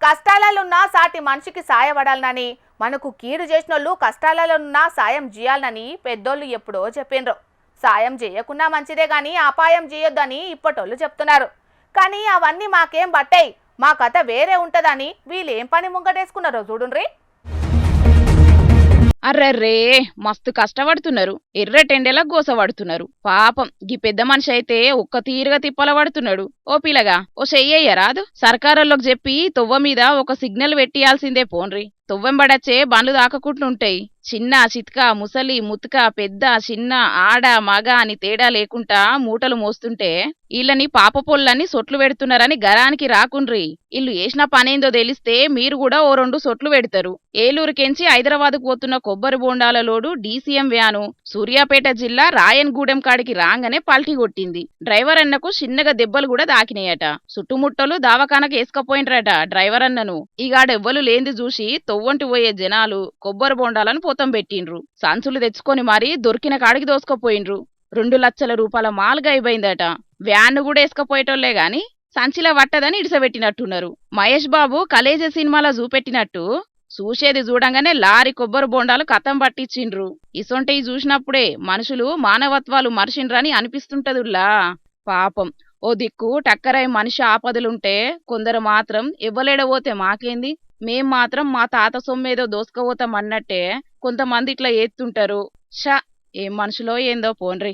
కష్టాలలోన్నా సాటి మనిషికి సాయపడాలనని మనకు కీడు చేసినోళ్ళు కష్టాలలోన్నా సాయం చేయాలనని పెద్దోళ్ళు ఎప్పుడో చెప్పిండ్రు. సాయం చేయకున్నా మంచిదే గాని అపాయం చేయొద్దని ఇప్పటోళ్ళు చెప్తున్నారు. కానీ అవన్నీ మాకేం బట్టాయి, మా కథ వేరే ఉంటదని వీళ్ళేం పని ముంగటేసుకున్నారో చూడుండ్రి. అర్రర్రే మస్తు కష్టపడుతున్నారు, ఎర్రటెండెలా గోసపడుతున్నారు. పాపం గీ పెద్ద మనిషి అయితే ఒక్క తీరుగా తిప్పల పడుతున్నాడు. ఓ పిల్లగా ఓ చెయ్యయ్య రాదు, సర్కారోళ్ళకి చెప్పి తొవ్వ మీద ఒక సిగ్నల్ పెట్టియాల్సిందే పోన్రి. తొవ్వెంబడచ్చే బండ్లు దాకకుంటుంటాయి. చిన్న చిత్క ముసలి ముత్క పెద్ద చిన్న ఆడ మగ అని తేడా లేకుండా మూటలు మోస్తుంటే వీళ్ళని పాపపొల్లని సొట్లు పెడుతున్నారని గరానికి రాకుండ్రి. వీళ్ళు వేసిన పనేందో తెలిస్తే మీరు కూడా ఓ 2 సొట్లు పెడతారు. ఏలూరుకెంచి హైదరాబాద్కు పోతున్న కొబ్బరి బోండాల లోడు డీసీఎం వ్యాను సూర్యాపేట జిల్లా రాయన్గూడెం కాడికి రాగానే పల్టీ కొట్టింది. డ్రైవర్ అన్నకు చిన్నగా దెబ్బలు కూడా దాకినాయట. చుట్టుముట్టలు దావకానకు వేసుకపోయినరట డ్రైవర్ అన్నను. ఈగాడెవ్వలు లేంది చూసి తొవ్వంటి పోయే జనాలు కొబ్బరి బోండాలను పోతం పెట్టిండ్రు. సంచులు తెచ్చుకొని మరీ దొరికిన కాడికి దోసుకపోయిండ్రు. 2 లక్షల రూపాయల మాల్గా అయిపోయిందట. వ్యాన్ కూడా వేసుకపోయేటోళ్లే గాని సంచిలా వట్టదని ఇడిసబెట్టినట్టున్నారు. మహేష్ బాబు కలేజ సినిమాలో చూపెట్టినట్టు చూసేది చూడంగానే లారీ కొబ్బరి బోండాలు కథం పట్టించిండ్రు. ఇసొంటివి చూసినప్పుడే మనుషులు మానవత్వాలు మరిచిండ్రని అనిపిస్తుంటదుల్లా. పాపం ఓ దిక్కు టక్కరై మనిషి ఆపదలుంటే కొందరు మాత్రం ఇవ్వలేడబోతే మాకేంది, మేం మాత్రం మా తాత సొమ్మేదో దోసుకపోతాం అన్నట్టే కొంతమంది ఇట్లా ఏత్తుంటారు. షా ఏం మనుషులో ఏందో పోన్రి.